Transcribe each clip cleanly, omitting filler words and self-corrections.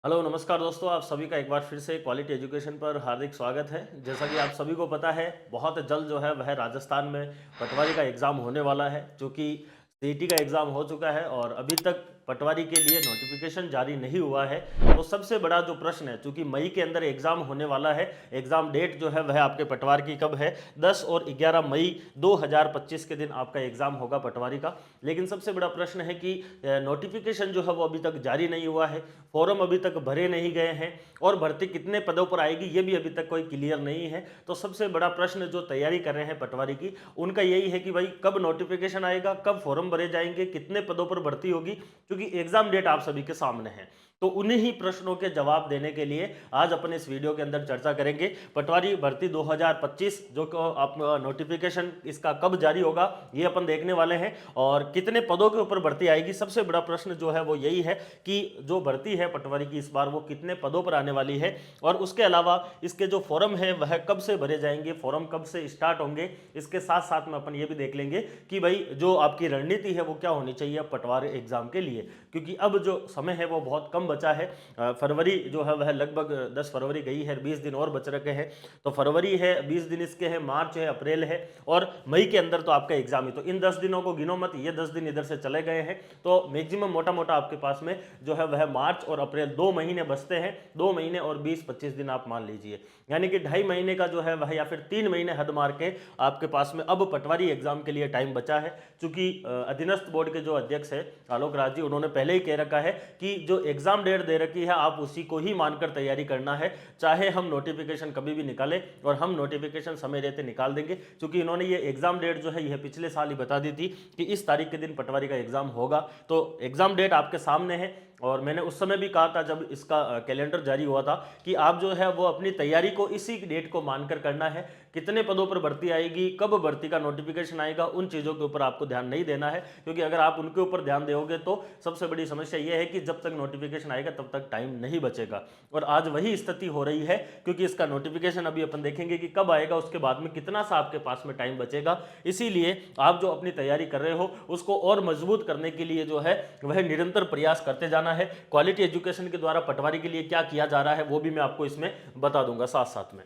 Hello नमस्कार दोस्तों, आप सभी का एक बार फिर से क्वालिटी एजुकेशन पर हार्दिक स्वागत है। जैसा कि आप सभी को पता है, बहुत जल्द जो है वह राजस्थान में पटवारी का एग्ज़ाम होने वाला है। चूँकि सीईटी का एग्ज़ाम हो चुका है और अभी तक पटवारी के लिए नोटिफिकेशन जारी नहीं हुआ है। तो सबसे बड़ा जो प्रश्न है, चूँकि मई के अंदर एग्ज़ाम होने वाला है, एग्ज़ाम डेट जो है वह आपके पटवार की कब है, 10 और 11 मई 2025 के दिन आपका एग्ज़ाम होगा पटवारी का। लेकिन सबसे बड़ा प्रश्न है कि नोटिफिकेशन जो है वो अभी तक जारी नहीं हुआ है, फॉर्म अभी तक भरे नहीं गए हैं और भर्ती कितने पदों पर आएगी ये भी अभी तक कोई क्लियर नहीं है। तो सबसे बड़ा प्रश्न जो तैयारी कर रहे हैं पटवारी की, उनका यही है कि भाई कब नोटिफिकेशन आएगा, कब फॉर्म भरे जाएंगे, कितने पदों पर भर्ती होगी, क्योंकि एग्जाम डेट आप सभी के सामने है। तो उन्हीं ही प्रश्नों के जवाब देने के लिए आज अपन इस वीडियो के अंदर चर्चा करेंगे। पटवारी भर्ती 2025 जो आप नोटिफिकेशन इसका कब जारी होगा ये अपन देखने वाले हैं, और कितने पदों के ऊपर भर्ती आएगी। सबसे बड़ा प्रश्न जो है वो यही है कि जो भर्ती है पटवारी की इस बार वो कितने पदों पर आने वाली है, और उसके अलावा इसके जो फॉर्म है वह कब से भरे जाएंगे, फॉर्म कब से स्टार्ट होंगे। इसके साथ साथ में अपन ये भी देख लेंगे कि भाई जो आपकी रणनीति है वो क्या होनी चाहिए पटवारी एग्जाम के लिए, क्योंकि अब जो समय है वो बहुत कम बचा है। फरवरी जो है वह लगभग 10 फरवरी गई है, 20 दिन और बच रखे हैं। तो फरवरी है, 20 दिन इसके हैं, मार्च है, अप्रैल है और मई के अंदर तो आपका एग्जाम ही। तो इन 10 दिनों को गिनो मत, ये 10 दिन इधर से चले गए हैं। तो मैक्सिमम मोटा मोटा आपके पास में जो है वह मार्च और अप्रैल 2 महीने बचते हैं। 2 महीने और 20-25 दिन आप मान लीजिए, यानी कि 2.5 महीने का जो है वह, या फिर 3 महीने हद मार के आपके पास में अब पटवारी एग्जाम के लिए टाइम बचा है। चूंकि अधीनस्थ बोर्ड के जो अध्यक्ष है आलोक राज जी, उन्होंने पहले ही कह रखा है कि जो एग्जाम डेट दे रखी है आप उसी को ही मानकर तैयारी करना है, चाहे हम नोटिफिकेशन कभी भी निकालें, और हम नोटिफिकेशन समय रहते निकाल देंगे। क्योंकि इन्होंने ये एग्जाम डेट जो है यह पिछले साल ही बता दी थी कि इस तारीख के दिन पटवारी का एग्जाम होगा। तो एग्जाम डेट आपके सामने है, और मैंने उस समय भी कहा था जब इसका कैलेंडर जारी हुआ था कि आप जो है वो अपनी तैयारी को इसी डेट को मानकर करना है। कितने पदों पर भर्ती आएगी, कब भर्ती का नोटिफिकेशन आएगा, उन चीज़ों के ऊपर आपको ध्यान नहीं देना है, क्योंकि अगर आप उनके ऊपर ध्यान दोगे तो सबसे बड़ी समस्या ये है कि जब तक नोटिफिकेशन आएगा तब तक टाइम नहीं बचेगा। और आज वही स्थिति हो रही है, क्योंकि इसका नोटिफिकेशन अभी अपन देखेंगे कि कब आएगा, उसके बाद में कितना सा आपके पास में टाइम बचेगा। इसीलिए आप जो अपनी तैयारी कर रहे हो उसको और मजबूत करने के लिए जो है वह निरंतर प्रयास करते जाना है। क्वालिटी एजुकेशन के द्वारा पटवारी के लिए क्या किया जा रहा है वो भी मैं आपको इसमें बता दूंगा साथ साथ में।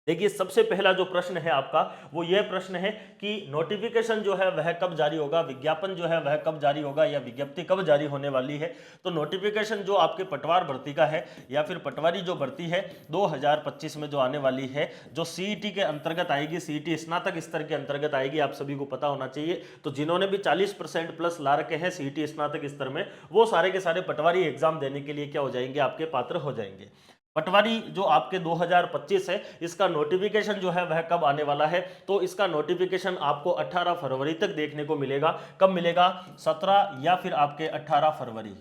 देखिए, सबसे पहला जो प्रश्न है आपका वो यह प्रश्न है कि नोटिफिकेशन जो है वह कब जारी होगा, विज्ञापन जो है वह कब जारी होगा, या विज्ञप्ति कब जारी होने वाली है। तो नोटिफिकेशन जो आपके पटवार भर्ती का है या फिर पटवारी जो भर्ती है 2025 में जो आने वाली है, जो सीईटी के अंतर्गत आएगी, सीईटी स्नातक स्तर के अंतर्गत आएगी, आप सभी को पता होना चाहिए। तो जिन्होंने भी 40% प्लस ला रखे हैं सीईटी स्नातक स्तर में, वो सारे के सारे पटवारी एग्जाम देने के लिए क्या हो जाएंगे, आपके पात्र हो जाएंगे। पटवारी जो आपके 2025 है, इसका नोटिफिकेशन जो है वह कब आने वाला है, तो इसका नोटिफिकेशन आपको 18 फरवरी तक देखने को मिलेगा। कब मिलेगा, 17 या फिर आपके 18 फरवरी,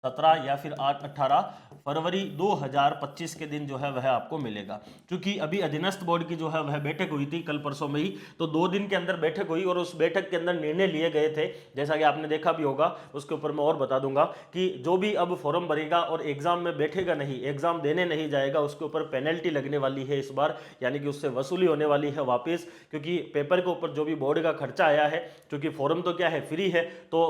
17 या फिर 18 फरवरी 2025 के दिन जो है वह आपको मिलेगा। क्योंकि अभी अधीनस्थ बोर्ड की जो है वह बैठक हुई थी कल परसों में ही, तो 2 दिन के अंदर बैठक हुई और उस बैठक के अंदर निर्णय लिए गए थे, जैसा कि आपने देखा भी होगा। उसके ऊपर मैं और बता दूंगा कि जो भी अब फॉर्म भरेगा और एग्जाम में बैठेगा नहीं, एग्जाम देने नहीं जाएगा, उसके ऊपर पेनल्टी लगने वाली है इस बार, यानी कि उससे वसूली होने वाली है वापस। क्योंकि पेपर के ऊपर जो भी बोर्ड का खर्चा आया है, क्योंकि फॉर्म तो क्या है, फ्री है, तो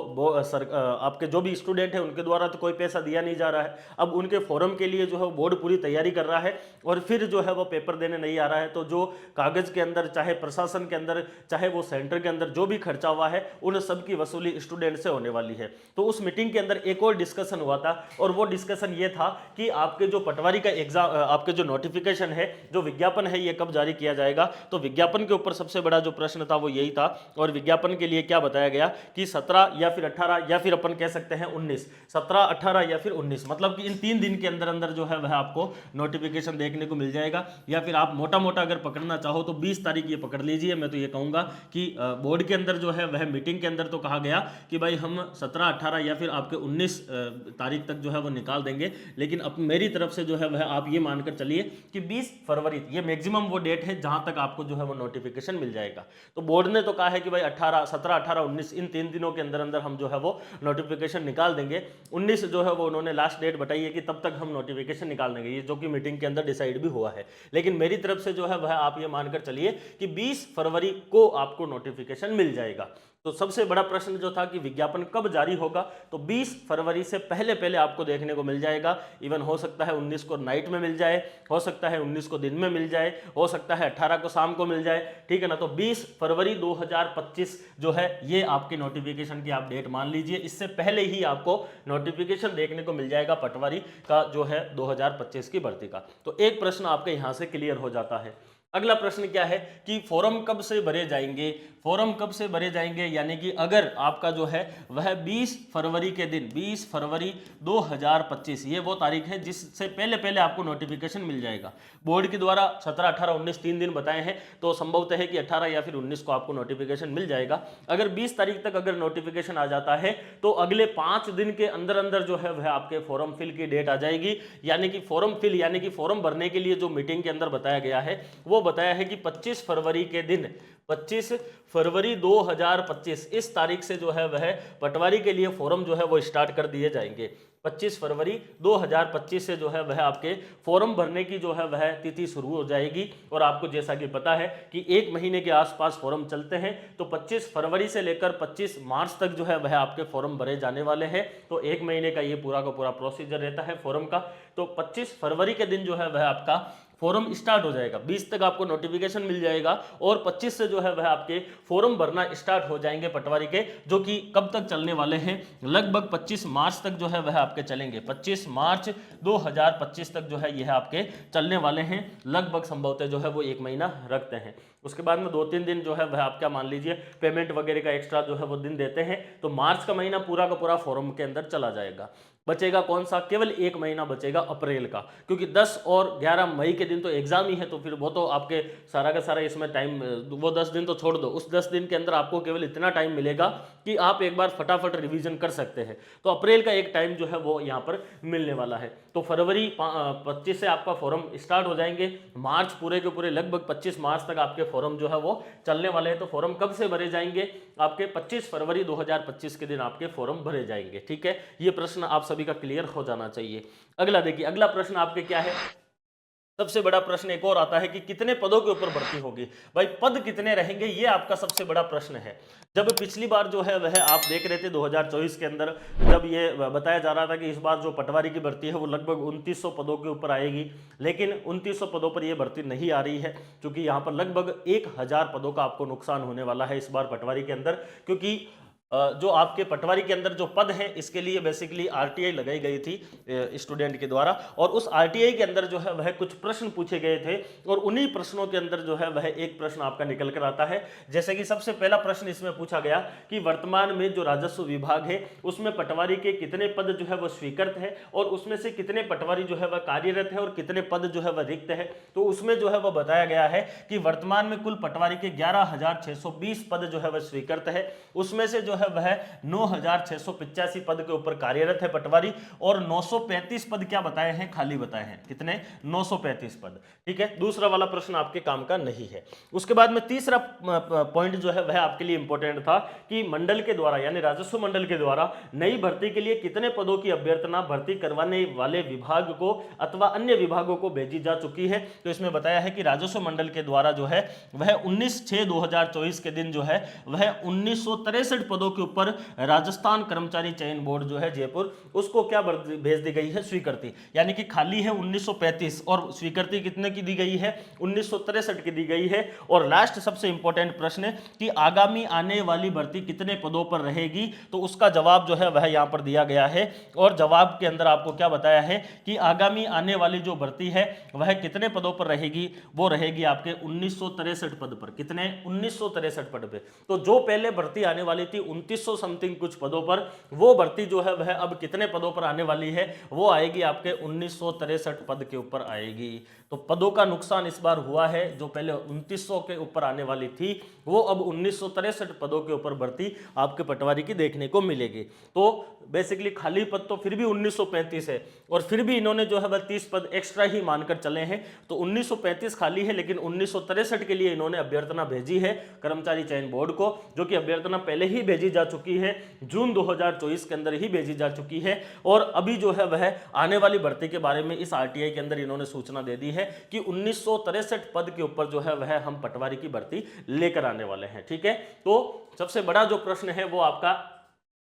आपके जो भी स्टूडेंट है उनके द्वारा तो कोई पैसा दिया नहीं जा रहा है। अब उनके फॉर्म के लिए जो है बोर्ड पूरी तैयारी कर रहा है और फिर जो है वो पेपर देने नहीं आ रहा है, तो जो कागज के अंदर, चाहे प्रशासन के अंदर, चाहे वो सेंटर के अंदर जो भी खर्चा हुआ है, उन सब की वसूली स्टूडेंट से होने वाली है। तो उस मीटिंग के अंदर एक और डिस्कशन हुआ था, और वो डिस्कशन ये था कि आपके जो पटवारी का एग्जाम, आपके जो नोटिफिकेशन है, जो विज्ञापन है, ये कब जारी किया जाएगा। तो विज्ञापन के ऊपर सबसे बड़ा जो प्रश्न था वो यही था, और विज्ञापन के लिए क्या बताया गया कि 17 या फिर 18 या फिर अपन कह सकते हैं 19, 17, 18 या फिर 19, मतलब कि इन 3 दिन के अंदर अंदर जो है वह आपको नोटिफिकेशन देखने को मिल जाएगा। या फिर आप मोटा मोटा अगर पकड़ना चाहो तो 20 तारीख ये पकड़ लीजिए। मैं तो ये कहूंगा कि बोर्ड के अंदर जो है वह मीटिंग के अंदर तो कहा गया कि भाई हम 17, 18 या फिर आपके 19 तारीख तक जो है वो निकाल देंगे, लेकिन अब मेरी तरफ से जो है वह आप ये मानकर चलिए कि 20 फरवरी ये मैक्सिमम वो डेट है जहां तक आपको जो है वो नोटिफिकेशन मिल जाएगा। तो बोर्ड ने तो कहा है कि भाई 17, 18, 19 इन 3 दिनों के अंदर अंदर हम जो है वो नोटिफिकेशन निकाल देंगे। 19 जो है वो उन्होंने लास्ट डेट बताई है कि तब तक हम नोटिफिकेशन निकाल देंगे, ये जो कि मीटिंग के अंदर डिसाइड भी हुआ है। लेकिन मेरी तरफ से जो है वह आप ये मानकर चलिए कि 20 फरवरी को आपको नोटिफिकेशन मिल जाएगा। तो सबसे बड़ा प्रश्न जो था कि विज्ञापन कब जारी होगा, तो 20 फरवरी से पहले पहले आपको देखने को मिल जाएगा। इवन हो सकता है 19 को नाइट में मिल जाए, हो सकता है 19 को दिन में मिल जाए, हो सकता है 18 को शाम को मिल जाए, ठीक है ना। तो 20 फरवरी 2025 जो है ये आपकी नोटिफिकेशन की आप डेट मान लीजिए। इससे पहले ही आपको नोटिफिकेशन देखने को मिल जाएगा पटवारी का जो है 2025 की भर्ती का। तो एक प्रश्न आपके यहां से क्लियर हो जाता है। अगला प्रश्न क्या है कि फॉर्म कब से भरे जाएंगे, फॉर्म कब से भरे जाएंगे, यानी कि अगर आपका जो है वह 20 फरवरी के दिन, 20 फरवरी 2025 ये वो तारीख है जिससे पहले पहले आपको नोटिफिकेशन मिल जाएगा। बोर्ड के द्वारा 17, 18, 19 3 दिन बताए हैं, तो संभवतः है कि 18 या फिर 19 को आपको नोटिफिकेशन मिल जाएगा। अगर 20 तारीख तक अगर नोटिफिकेशन आ जाता है तो अगले 5 दिन के अंदर अंदर जो है वह आपके फॉर्म फिल की डेट आ जाएगी। यानी कि फॉर्म फिल यानी कि फॉर्म भरने के लिए जो मीटिंग के अंदर बताया गया है वो बताया है कि 25 फरवरी के दिन, 25 फरवरी 2025 इस तारीख से जो है वह पटवारी के लिए फॉर्म जो है वो स्टार्ट कर दिए जाएंगे। 25 फरवरी 2025 से जो है वह आपके फॉर्म भरने की जो है वह तिथि शुरू हो जाएगी। और आपको जैसा कि पता है कि एक महीने के आसपास फॉर्म चलते हैं, तो 25 फरवरी से लेकर 25 मार्च तक जो है वह आपके फॉर्म भरे जाने वाले हैं। तो एक महीने का ये पूरा का पूरा प्रोसीजर रहता है फॉर्म का। तो 25 फरवरी के दिन जो है वह आपका फॉर्म स्टार्ट हो जाएगा। 20 तक आपको नोटिफिकेशन मिल जाएगा और 25 से जो है वह आपके फॉर्म भरना स्टार्ट हो जाएंगे पटवारी के, जो कि कब तक चलने वाले हैं, लगभग 25 मार्च तक जो है वह आपके चलेंगे। 25 मार्च 2025 तक जो है यह आपके चलने वाले हैं। लगभग संभवतः जो है वो एक महीना रखते हैं। उसके बाद में 2-3 दिन जो है वह आप क्या मान लीजिए पेमेंट वगैरह का एक्स्ट्रा जो है वो दिन देते हैं। तो मार्च का महीना पूरा का पूरा फॉर्म के अंदर चला जाएगा। बचेगा कौन सा, केवल एक महीना बचेगा अप्रैल का, क्योंकि 10 और 11 मई के दिन तो एग्जाम ही है। तो फिर वो तो आपके सारा का सारा इसमें टाइम, वो 10 दिन तो छोड़ दो, उस 10 दिन के अंदर आपको केवल इतना टाइम मिलेगा कि आप एक बार फटाफट रिवीजन कर सकते हैं। तो अप्रैल का एक टाइम जो है वो यहाँ पर मिलने वाला है। तो फरवरी 25 से आपका फॉर्म स्टार्ट हो जाएंगे। मार्च पूरे के पूरे लगभग 25 मार्च तक आपके फॉर्म जो है वो चलने वाले हैं। तो फॉर्म कब से भरे जाएंगे, आपके 25 फरवरी 2025 के दिन आपके फॉर्म भरे जाएंगे। ठीक है, ये प्रश्न आप सभी का क्लियर हो जाना चाहिए। अगला देखिए, अगला प्रश्न आपके क्या है, सबसे बड़ा प्रश्न एक और आता है कि कितने पदों के ऊपर भर्ती होगी। भाई पद कितने रहेंगे, ये आपका सबसे बड़ा प्रश्न है। जब पिछली बार जो है वह आप देख रहे थे 2024 के अंदर, जब ये बताया जा रहा था कि इस बार जो पटवारी की भर्ती है वो लगभग 2900 पदों के ऊपर आएगी, लेकिन 2900 पदों पर ये भर्ती नहीं आ रही है, क्योंकि यहाँ पर लगभग 1000 पदों का आपको नुकसान होने वाला है इस बार पटवारी के अंदर। क्योंकि जो आपके पटवारी के अंदर जो पद है इसके लिए बेसिकली आरटीआई लगाई गई थी स्टूडेंट के द्वारा, और उस आरटीआई के अंदर जो है वह कुछ प्रश्न पूछे गए थे, और उन्हीं प्रश्नों के अंदर जो है वह एक प्रश्न आपका निकल कर आता है। जैसे कि सबसे पहला प्रश्न इसमें पूछा गया कि वर्तमान में जो राजस्व विभाग है उसमें पटवारी के कितने पद जो है वह स्वीकृत है, और उसमें से कितने पटवारी जो है वह कार्यरत है और कितने पद जो है वह रिक्त है। तो उसमें जो है वह बताया गया है कि वर्तमान में कुल पटवारी के 11,620 पद जो है वह स्वीकृत है, उसमें से जो है वह 9,685 पद के ऊपर कार्यरत है पटवारी, और 935 पद क्या बताए हैं, खाली बताए हैं। कितने, 935 पद। ठीक है, दूसरा वाला प्रश्न आपके काम का नहीं है। उसके बाद में तीसरा पॉइंट जो है वह आपके लिए इंपॉर्टेंट था कि मंडल के द्वारा यानी राजस्व मंडल के द्वारा नई भर्ती के लिए कितने पदों की अभ्यर्थना भर्ती करवाने वाले विभाग को अथवा अन्य विभागों को भेजी जा चुकी है। तो इसमें बताया है कि राजस्व मंडल के द्वारा जो है वह 19/6/2024 के दिन जो है वह 1963 पदों के ऊपर राजस्थान कर्मचारी चयन बोर्ड जो है जयपुर, उसको क्या भेज दी गई है, स्वीकृति। यानी कि खाली है 1935 और स्वीकृति कितने की दी गई है, 1963 की दी गई है। और लास्ट सबसे इंपॉर्टेंट प्रश्न कि आगामी आने वाली भर्ती कितने पदों पर रहेगी, तो उसका जवाब जो है वह यहां पर दिया गया है। और जवाब के अंदर आपको क्या बताया है कि आगामी आने वाली जो भर्ती है वह कितने पदों पर रहेगी, वो रहेगी आपके 1963 पद पर। कितने, 1963 पद पे। तो जो पहले भर्ती आने वाली थी 2900 समथिंग कुछ पदों पर, वो भर्ती जो है वह अब कितने पदों पर आने वाली है, वो आएगी आपके 1963 पद के ऊपर आएगी। तो पदों का नुकसान इस बार हुआ है, जो पहले 2900 के ऊपर आने वाली थी वो अब 1963 पदों के ऊपर भर्ती आपके पटवारी की देखने को मिलेगी। तो बेसिकली खाली पद तो फिर भी 1935 है, और फिर भी इन्होंने जो है वह 30 पद एक्स्ट्रा ही मानकर चले हैं। तो 1935 खाली है, लेकिन 1963 के लिए इन्होंने अभ्यर्थना भेजी है कर्मचारी चयन बोर्ड को, जो कि अभ्यर्थना पहले ही भेजी भेजी जा चुकी है, जून 2024 के अंदर ही भेजी जा चुकी है। और अभी जो है वह आने वाली भर्ती के बारे में इस आरटीआई के अंदर इन्होंने सूचना दे दी है कि 1963 पद के ऊपर जो है वह हम पटवारी की भर्ती लेकर आने वाले हैं। ठीक है, तो सबसे बड़ा जो प्रश्न है वो आपका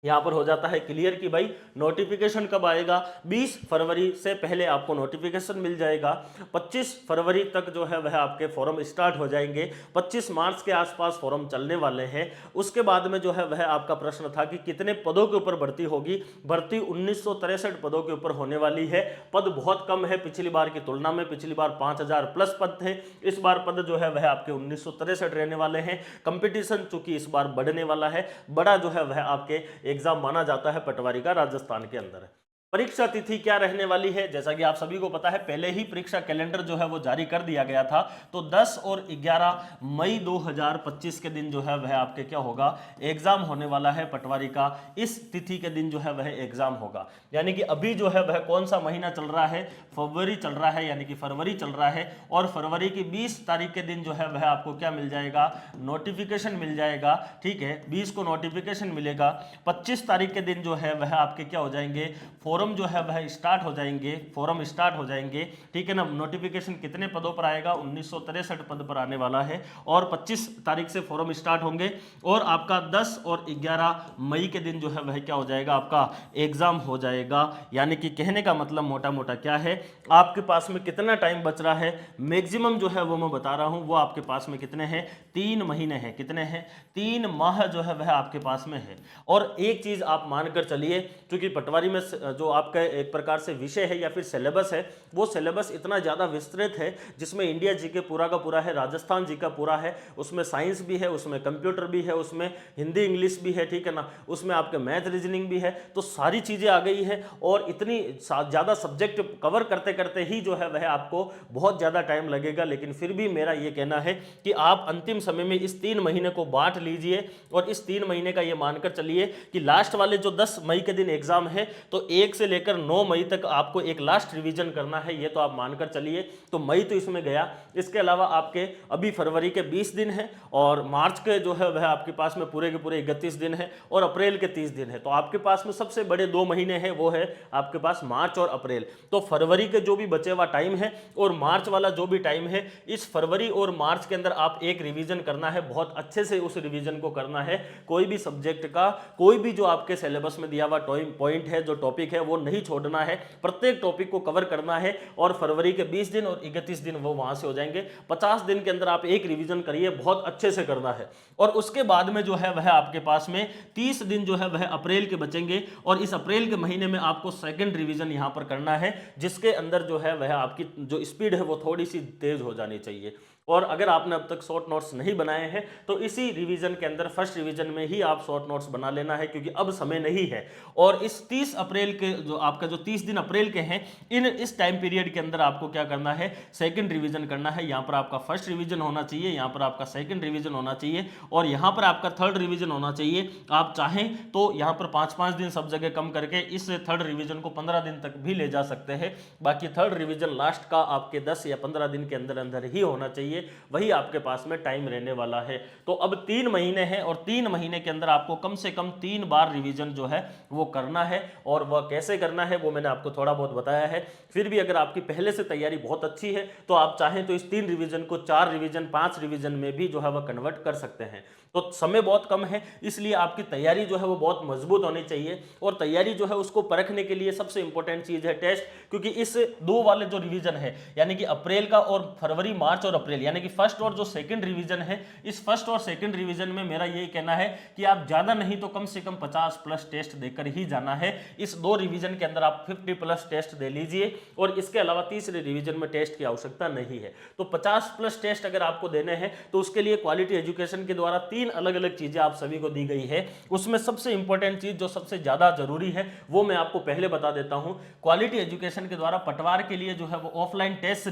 यहां पर हो जाता है क्लियर कि भाई नोटिफिकेशन कब आएगा। 20 फरवरी से पहले आपको नोटिफिकेशन मिल जाएगा, 25 फरवरी तक जो है वह आपके फॉर्म स्टार्ट हो जाएंगे, 25 मार्च के आसपास फॉर्म चलने वाले हैं। उसके बाद में जो है वह आपका प्रश्न था कि कितने पदों के ऊपर भर्ती होगी। भर्ती 1963 पदों के ऊपर होने वाली है। पद बहुत कम है पिछली बार की तुलना में, पिछली बार 5000 प्लस पद थे, इस बार पद जो है वह आपके 1963 रहने वाले हैं। कंपटीशन चूंकि इस बार बढ़ने वाला है, बड़ा जो है वह आपके एग्जाम माना जाता है पटवारी का राजस्थान के अंदर। परीक्षा तिथि क्या रहने वाली है, जैसा कि आप सभी को पता है पहले ही परीक्षा कैलेंडर जो है वो जारी कर दिया गया था। तो 10 और 11 मई 2025 के दिन जो है वह आपके क्या होगा, एग्जाम होने वाला है पटवारी का। इस तिथि के दिन जो है वह एग्जाम होगा। यानी कि अभी जो है वह कौन सा महीना चल रहा है, फरवरी चल रहा है, यानी कि फरवरी चल रहा है। और फरवरी की 20 तारीख के दिन जो है वह आपको क्या मिल जाएगा, नोटिफिकेशन मिल जाएगा। ठीक है, 20 को नोटिफिकेशन मिलेगा। 25 तारीख के दिन जो है वह आपके क्या हो जाएंगे, फॉर्म जो है वह स्टार्ट हो जाएंगे, फॉर्म स्टार्ट हो जाएंगे। ठीक है ना, नोटिफिकेशन कितने पदों पर आएगा, 1963 पद पर आने वाला है। और 25 तारीख से फॉर्म स्टार्ट होंगे और आपका 10 और 11 मई के दिन जो है वह क्या हो जाएगा, आपका एग्जाम हो जाएगा। यानी कि कहने का मतलब मोटा मोटा क्या है, आपके पास में कितना टाइम बच रहा है, मैक्सिमम जो है वो मैं बता रहा हूं, वो आपके पास में कितने हैं, 3 महीने हैं। कितने हैं, 3 माह जो है वह आपके पास में है। और एक चीज आप मानकर चलिए, क्योंकि पटवारी में जो आपका एक प्रकार से विषय है या फिर सिलेबस है, वो सिलेबस इतना ज़्यादा विस्तृत है, जिसमें इंडिया जी के पूरा का पूरा है, राजस्थान जी का पूरा है, उसमें साइंस भी है, उसमें कंप्यूटर भी है, उसमें हिंदी इंग्लिश भी है। ठीक है ना, उसमें आपके मैथ रीजनिंग भी है। तो सारी चीज़ें आ गई है और इतनी ज़्यादा सब्जेक्ट कवर करते करते ही जो है वह आपको बहुत ज़्यादा टाइम लगेगा। लेकिन फिर भी मेरा ये कहना है कि आप अंतिम समय में इस 3 महीने को बांट लीजिए और इस 3 महीने का ये मानकर चलिए कि लास्ट वाले जो 10 मई के दिन एग्जाम है, तो 1 से लेकर 9 मई तक आपको एक लास्ट रिवीजन करना है, ये तो आप मानकर चलिए। तो मई तो इसमें गया, इसके अलावा आपके अभी फरवरी के 20 दिन हैं और मार्च के जो है वह आपके पास में पूरे के पूरे 31 दिन है और अप्रैल के 30 दिन है। तो आपके पास में सबसे बड़े 2 महीने हैं, वो है आपके पास मार्च और अप्रैल। तो फरवरी के जो भी बचे हुआ टाइम है और मार्च वाला जो भी टाइम है, इस फरवरी और मार्च के अंदर आप एक रिवीजन करना है, बहुत अच्छे से उस रिवीजन को करना है। कोई भी सब्जेक्ट का कोई भी जो आपके सिलेबस में दिया हुआ पॉइंट है, जो टॉपिक है, वो नहीं छोड़ना है, प्रत्येक टॉपिक को कवर करना है। और फरवरी के 20 दिन और 31 दिन वो वहां से हो जाएंगे। 50 दिन के अंदर आप एक रिवीजन करिए, बहुत अच्छे से करना है। और उसके बाद में जो है वह आपके पास में 30 दिन जो है वह अप्रैल के बचेंगे और इस अप्रैल के महीने में आपको सेकंड रिवीजन यहां पर करना है, जिसके अंदर जो है वह आपकी जो स्पीड है वो थोड़ी सी तेज हो जानी चाहिए। और अगर आपने अब तक शॉर्ट नोट्स नहीं बनाए हैं तो इसी रिवीजन के अंदर फर्स्ट रिवीजन में ही आप शॉर्ट नोट्स बना लेना है, क्योंकि अब समय नहीं है। और इस 30 अप्रैल के जो आपका जो 30 दिन अप्रैल के हैं, इस टाइम पीरियड के अंदर आपको क्या करना है, सेकंड रिवीजन करना है। यहाँ पर आपका फर्स्ट रिवीजन होना चाहिए, यहाँ पर आपका सेकंड रिवीजन होना चाहिए और यहाँ पर आपका थर्ड रिवीजन होना चाहिए। आप चाहें तो यहाँ पर 5-5 दिन सब जगह कम करके इस थर्ड रिवीजन को 15 दिन तक भी ले जा सकते हैं। बाकी थर्ड रिवीजन लास्ट का आपके 10 या 15 दिन के अंदर अंदर ही होना चाहिए, वही आपके पास में टाइम रहने वाला है। तो अब 3 महीने हैं और 3 महीने के अंदर आपको कम से कम 3 बार रिवीजन जो है वो करना है। और वह कैसे करना है वो मैंने आपको थोड़ा बहुत बताया है। फिर भी अगर आपकी पहले से तैयारी बहुत अच्छी है तो आप चाहें तो इस 3 रिवीजन को 4 रिवीजन 5 रिवीजन में भी जो है वह कन्वर्ट कर सकते हैं। तो समय बहुत कम है, इसलिए आपकी तैयारी जो है वो बहुत मजबूत होनी चाहिए। और तैयारी जो है उसको परखने के लिए सबसे इंपॉर्टेंट चीज है टेस्ट, क्योंकि इस 2 वाले जो रिवीजन है, यानी कि अप्रैल का और फरवरी, मार्च और अप्रैल, यानी कि फर्स्ट और जो सेकंड रिवीजन है, इस फर्स्ट और सेकंड रिवीजन में मेरा यही कहना है कि आप ज्यादा नहीं तो कम से कम 50 प्लस टेस्ट देकर ही जाना है। इस 2 रिवीजन के अंदर आप 50 प्लस टेस्ट दे लीजिए और इसके अलावा तीसरे रिवीजन में टेस्ट की आवश्यकता नहीं है। तो 50 प्लस टेस्ट अगर आपको देने हैं तो उसके लिए क्वालिटी एजुकेशन के द्वारा 3 अलग अलग चीजें आप सभी को दी गई है। उसमें सबसे इंपॉर्टेंट चीज जो सबसे ज्यादा जरूरी है वो मैं आपको पहले बता देता हूं। क्वालिटी एजुकेशन के द्वारा पटवार के लिए जो है वो ऑफलाइन टेस्ट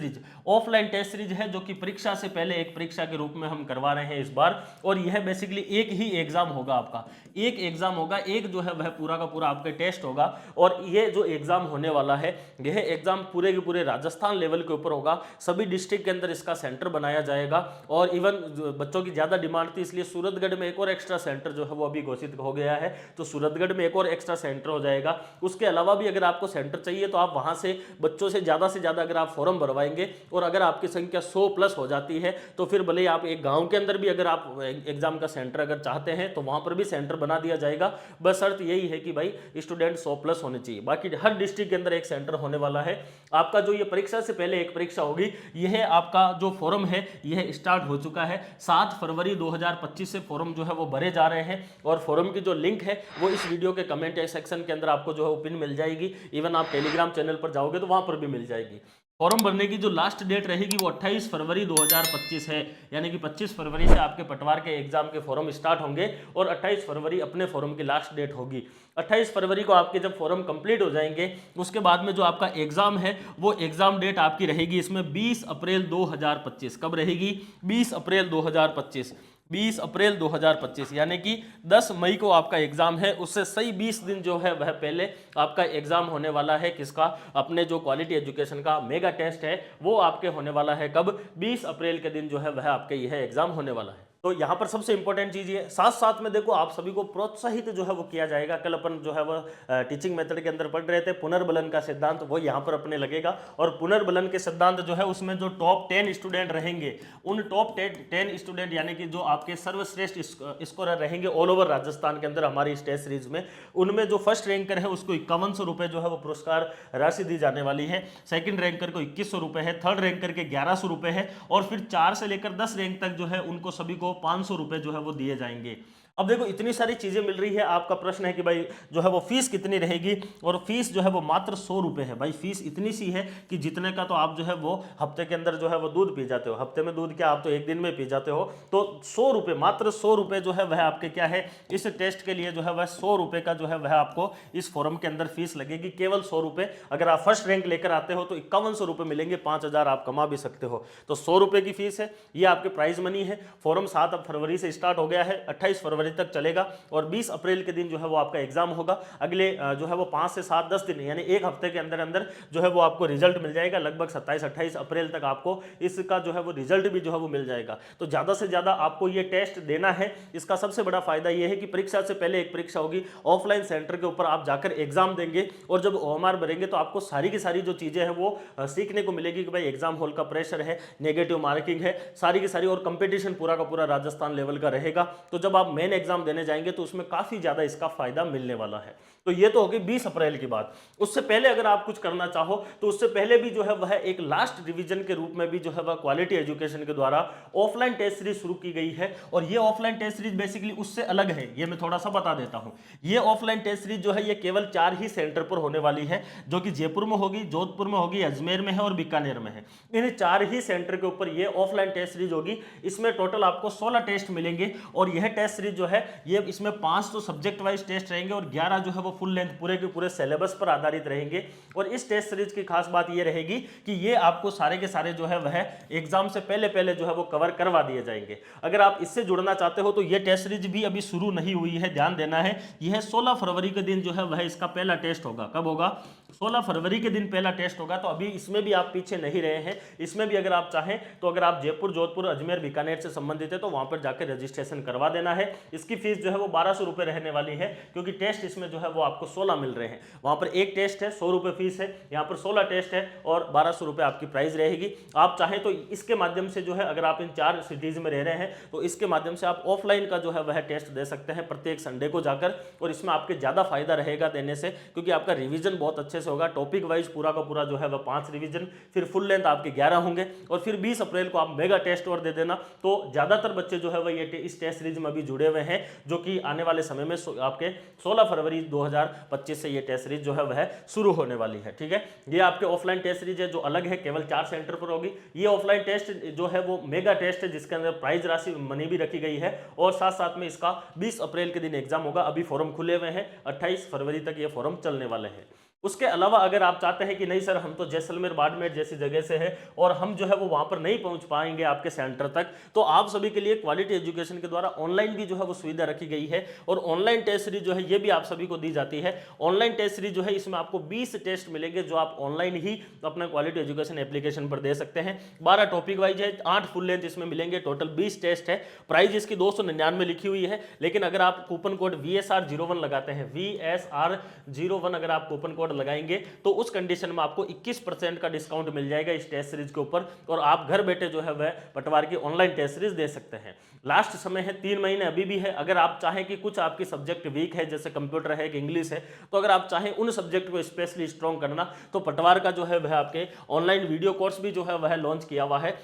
सीरीज है, जो कि परीक्षा से पहले एक परीक्षा के रूप में हम करवा रहे हैं इस बार। और यह बेसिकली एक ही एग्जाम होगा, आपका एक एग्जाम होगा, एक जो है वह पूरा का पूरा आपके टेस्ट होगा। और यह जो एग्जाम होने वाला है, यह एग्जाम पूरे के पूरे राजस्थान लेवल के ऊपर होगा। सभी डिस्ट्रिक्ट के अंदर इसका सेंटर बनाया जाएगा। और इवन बच्चों की ज्यादा डिमांड थी, इसलिए शुरू सूरतगढ़ में एक और एक्स्ट्रा सेंटर जो है वो अभी घोषित हो गया है, तो सूरतगढ़ में एक और एक्स्ट्रा सेंटर हो जाएगा। उसके अलावा भी अगर आपको सेंटर चाहिए तो आप वहां से बच्चों से ज़्यादा अगर आप फॉर्म भरवाएंगे और अगर आपकी संख्या 100 प्लस हो जाती है तो फिर भले आप एक गांव के अंदर भी अगर आप एग्जाम का सेंटर अगर चाहते हैं तो वहां पर भी सेंटर बना दिया जाएगा। बस शर्त यही है कि भाई स्टूडेंट 100 प्लस होने चाहिए। बाकी हर डिस्ट्रिक्ट के अंदर एक सेंटर होने वाला है। आपका जो ये परीक्षा से पहले एक परीक्षा होगी, यह आपका जो फॉर्म है यह स्टार्ट हो चुका है। 7 फरवरी 2025 से फॉर्म जो है वो भरे जा रहे हैं और फॉर्म की जो लिंक है वो इस वीडियो के कमेंट सेक्शन के अंदर आपको जो है वो पिन मिल जाएगी। इवन आप टेलीग्राम चैनल पर जाओगे तो वहां पर भी मिल जाएगी। फॉर्म भरने की जो लास्ट डेट रहेगी वो 28 फरवरी 2025 है, यानी कि 25 फरवरी से आपके पटवार के एग्जाम के फॉर्म स्टार्ट होंगे और 28 फरवरी अपने फॉर्म की लास्ट डेट होगी। 28 फरवरी को आपके जब फॉर्म कंप्लीट हो जाएंगे उसके बाद में जो आपका एग्जाम है वो एग्जाम डेट आपकी रहेगी इसमें 20 अप्रैल 2025। कब रहेगी? 20 अप्रैल 2025। 20 अप्रैल 2025 यानी कि 10 मई को आपका एग्जाम है, उससे सही 20 दिन जो है वह पहले आपका एग्जाम होने वाला है। किसका? अपने जो क्वालिटी एजुकेशन का मेगा टेस्ट है वो आपके होने वाला है। कब? 20 अप्रैल के दिन जो है वह आपके यह एग्जाम होने वाला है। तो यहाँ पर सबसे इंपॉर्टेंट चीज ये, साथ साथ में देखो आप सभी को प्रोत्साहित जो है वो किया जाएगा। कल अपन जो है वो टीचिंग मेथड के अंदर पढ़ रहे थे, पुनर्बलन का सिद्धांत, वो यहाँ पर अपने लगेगा। और पुनर्बलन के सिद्धांत जो है उसमें जो टॉप 10 स्टूडेंट रहेंगे, उन टॉप 10 स्टूडेंट यानी कि जो आपके सर्वश्रेष्ठ स्कोरर रहेंगे ऑल ओवर राजस्थान के अंदर हमारी इस टेस्ट सीरीज में, उनमें जो फर्स्ट रैंकर है उसको 5100 रुपये जो है वो पुरस्कार राशि दी जाने वाली है। सेकंड रैंकर को 2100 रुपये है, थर्ड रैंकर के 1100 रुपये है और फिर 4 से लेकर 10 रैंक तक जो है उनको सभी को 500 रुपए जो है वो दिए जाएंगे। अब देखो इतनी सारी चीजें मिल रही है, आपका प्रश्न है कि भाई जो है वो फीस कितनी रहेगी, और फीस जो है वो मात्र 100 रुपए है। भाई फीस इतनी सी है कि जितने का तो आप जो है वो हफ्ते के अंदर जो है वो दूध पी जाते हो। हफ्ते में दूध क्या, आप तो एक दिन में पी जाते हो। तो 100 रुपए, मात्र 100 रुपए जो है वह आपके क्या है, इस टेस्ट के लिए जो है वह 100 रुपए का जो है वह आपको इस फॉर्म के अंदर फीस लगेगी, केवल 100 रुपए। अगर आप फर्स्ट रैंक लेकर आते हो तो 5100 रुपए मिलेंगे, 5000 आप कमा भी सकते हो। तो 100 रुपए की फीस है, ये आपके प्राइज मनी है। फॉर्म 7 फरवरी से स्टार्ट हो गया है, 28 फरवरी तक चलेगा और 20 अप्रैल के दिन जो है वो आपका एग्जाम होगा। अगले जो है वो 5 से 7-10 दिन यानी एक हफ्ते के अंदर अंदर जो है वो आपको रिजल्ट मिल जाएगा। लगभग 27-28 अप्रैल तक आपको इसका जो है वो रिजल्ट भी जो है वो मिल जाएगा। तो ज़्यादा से ज़्यादा आपको ये टेस्ट देना है। इसका सबसे बड़ा फायदा ये है कि परीक्षा से पहले एक परीक्षा होगी, ऑफलाइन सेंटर के ऊपर आप जाकर एग्जाम देंगे और जब ओएमआर भरेंगे तो आपको सारी की सारी जो चीज़ें हैं वो सीखने को मिलेगी कि भाई एग्जाम हॉल का प्रेशर है, नेगेटिव मार्किंग है, सारी की सारी, और कंपटीशन पूरा का पूरा राजस्थान लेवल का रहेगा। तो जब आप मेन एग्जाम देने जाएंगे तो उसमें काफी ज्यादा इसका फायदा मिलने वाला है। तो ये तो होगी 20 अप्रैल की बात। उससे पहले अगर आप कुछ करना चाहो तो उससे पहले भी जो है वह एक लास्ट रिवीजन के रूप में भी जो है वह क्वालिटी एजुकेशन के द्वारा ऑफलाइन टेस्ट सीरीज शुरू की गई है। और ये ऑफलाइन टेस्ट सीरीज बेसिकली उससे अलग है, ये मैं थोड़ा सा बता देता हूं। ये ऑफलाइन टेस्ट सीरीज जो है ये केवल 4 ही सेंटर पर होने वाली है, जो कि जयपुर में होगी, जोधपुर में होगी, अजमेर में है और बीकानेर में है। इन 4 ही सेंटर के ऊपर ये ऑफलाइन टेस्ट सीरीज होगी। इसमें टोटल आपको 16 टेस्ट मिलेंगे और यह टेस्ट सीरीज जो है ये इसमें 5 तो सब्जेक्ट वाइज टेस्ट रहेंगे और 11 जो है वो फुल लेंथ पूरे के पूरे सिलेबस पर आधारित रहेंगे। और इस टेस्ट सीरीज की खास बात ये रहेगी कि ये आपको सारे के सारे जो है वह एग्जाम से पहले जो है वो कवर करवा दिए जाएंगे। अगर आप इससे जुड़ना चाहते हो तो ये टेस्ट सीरीज भी अभी शुरू नहीं हुई है, ध्यान देना है। यह 16 फरवरी के दिन जो है वह इसका पहला टेस्ट होगा। कब होगा? 16 फरवरी के दिन पहला टेस्ट होगा। तो अभी इसमें भी आप पीछे नहीं रहे हैं। इसमें भी अगर आप चाहें तो अगर आप जयपुर, जोधपुर, अजमेर, बीकानेर से संबंधित है तो वहां पर जाकर रजिस्ट्रेशन करवा देना है। इसकी फीस जो है वो 1200 रुपए रहने वाली है, क्योंकि टेस्ट इसमें जो है वो आपको 16 मिल रहे हैं। वहां पर एक टेस्ट है, 100 रुपए फीस है, यहाँ पर 16 टेस्ट है और 1200 रुपए आपकी प्राइस रहेगी। आप चाहें तो इसके माध्यम से जो है, अगर आप इन 4 सिटीज में रह रहे हैं तो इसके माध्यम से आप ऑफलाइन का जो है वह टेस्ट दे सकते हैं प्रत्येक संडे को जाकर। और इसमें आपके ज्यादा फायदा रहेगा देने से, क्योंकि आपका रिवीजन बहुत अच्छे से होगा। टॉपिक वाइज पूरा का पूरा जो है वह 5 रिवीजन, फिर फुल लेंथ आपके 11 होंगे और फिर 20 अप्रैल को आप मेगा टेस्ट और दे देना। तो ज्यादातर बच्चे जो है वह ये इस टेस्ट सीरीज में भी जुड़े हुए हैं, जो कि आने वाले समय में आपके 16 फरवरी 2025 से ये टेस्ट सीरीज जो है वह शुरू होने वाली है। ठीक है, ये आपके ऑफलाइन टेस्ट सीरीज है जो अलग है, केवल 4 सेंटर पर होगी। ये ऑफलाइन टेस्ट जो है वो मेगा टेस्ट है, जिसके अंदर प्राइज राशि मनी भी रखी गई है और साथ साथ में इसका 20 अप्रैल के दिन एग्जाम होगा। अभी फॉर्म खुले हुए हैं, 28 फरवरी तक ये फॉर्म चलने वाले हैं। उसके अलावा अगर आप चाहते हैं कि नहीं सर हम तो जैसलमेर बाड़मेर जैसी जगह से है और हम जो है वो वहां पर नहीं पहुंच पाएंगे आपके सेंटर तक, तो आप सभी के लिए क्वालिटी एजुकेशन के द्वारा ऑनलाइन भी जो है वो सुविधा रखी गई है। और ऑनलाइन टेस्ट सीरीज जो है ये भी आप सभी को दी जाती है। ऑनलाइन टेस्ट सीरीज जो है इसमें आपको 20 टेस्ट मिलेंगे जो आप ऑनलाइन ही अपना क्वालिटी एजुकेशन एप्लीकेशन पर दे सकते हैं। 12 टॉपिक वाइज है, 8 फुल लेंथ इसमें मिलेंगे, टोटल 20 टेस्ट है। प्राइस इसकी 299 लिखी हुई है, लेकिन अगर आप कूपन कोड VSR01 लगाते हैं, VSR01 अगर आप कूपन कोड लगाएंगे तो उस कंडीशन में आपको 21% का डिस्काउंट मिल जाएगा इस टेस्ट सीरीज के ऊपर, और आप घर बैठे जो है वह पटवार की ऑनलाइन टेस्ट सीरीज दे सकते हैं। लास्ट समय है, 3 महीने अभी भी है। अगर आप चाहें कि कुछ आपकी सब्जेक्ट वीक है, जैसे कंप्यूटर है कि इंग्लिश है, तो अगर आप चाहें उन सब्जेक्ट को स्पेशली स्ट्रॉन्ग करना, तो पटवार का जो है वह आपके ऑनलाइन वीडियो कोर्स भी जो है वह लॉन्च किया हुआ है।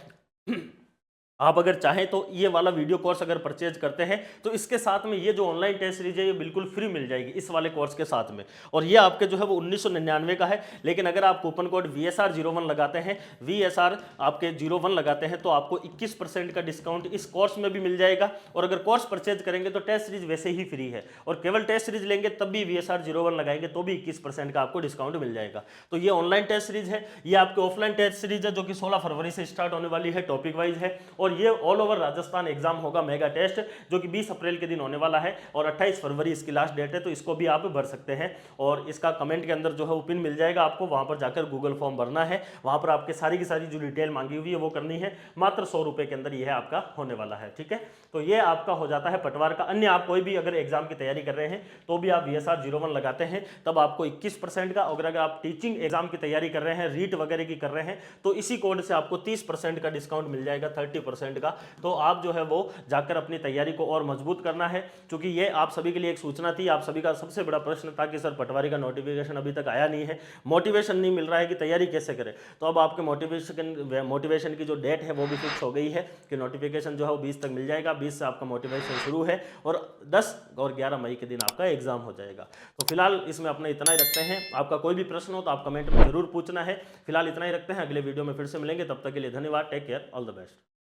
आप अगर चाहें तो ये वाला वीडियो कोर्स अगर परचेज करते हैं तो इसके साथ में ये जो ऑनलाइन टेस्ट सीरीज है ये बिल्कुल फ्री मिल जाएगी इस वाले कोर्स के साथ में, और ये आपके जो है वो 1999 का है। लेकिन अगर आप कूपन कोड VSR01 लगाते हैं, VSR आपके 01 लगाते हैं, तो आपको 21% का डिस्काउंट इस कोर्स में भी मिल जाएगा। और अगर कोर्स परचेज करेंगे तो टेस्ट सीरीज वैसे ही फ्री है, और केवल टेस्ट सीरीज लेंगे तब भी VSR01 लगाएंगे तो भी 21% का आपको डिस्काउंट मिल जाएगा। तो ये ऑनलाइन टेस्ट सीरीज है। ये आपके ऑफलाइन टेस्ट सीरीज है जो कि 16 फरवरी से स्टार्ट होने वाली है, टॉपिक वाइज है। और ये ऑल ओवर राजस्थान एग्जाम होगा, मेगा टेस्ट, जो कि 20 अप्रैल के दिन होने वाला है और 28 फरवरी इसकी लास्ट डेट है, तो इसको भी आप भर सकते हैं। और इसका कमेंट के अंदर जो है वो पिन मिल जाएगा आपको, वहां पर जाकर गूगल फॉर्म भरना है, वहां पर आपके सारी की सारी जो डिटेल मांगी हुई है वो करनी है। मात्र 100 रुपए के अंदर यह आपका होने वाला है, ठीक है। तो ये आपका हो जाता है पटवार का। अन्य आप कोई भी अगर एग्जाम की तैयारी कर रहे हैं तो भी आप VSR01 लगाते हैं, तब आपको 21% का, और अगर आप टीचिंग एग्जाम की तैयारी कर रहे हैं, रीट वगैरह की कर रहे हैं, तो इसी कोड से आपको 30% का डिस्काउंट मिल जाएगा, 30% का। तो आप जो है वो जाकर अपनी तैयारी को और मजबूत करना है, क्योंकि ये आप सभी के लिए एक सूचना थी। आप सभी का सबसे बड़ा प्रश्न था कि सर पटवारी का नोटिफिकेशन अभी तक आया नहीं है, मोटिवेशन नहीं मिल रहा है कि तैयारी कैसे करें। तो अब आपके मोटिवेशन की जो डेट है वो भी फिक्स हो गई है कि नोटिफिकेशन जो है वो 20 तक मिल जाएगा। 20 से आपका मोटिवेशन शुरू है और 10 और 11 मई के दिन आपका एग्जाम हो जाएगा। तो फिलहाल इसमें अपना इतना ही रखते हैं। आपका कोई भी प्रश्न हो तो आप कमेंट में जरूर पूछना है। फिलहाल इतना ही रखते हैं, अगले वीडियो में फिर से मिलेंगे, तब तक के लिए धन्यवाद, take care, all the best.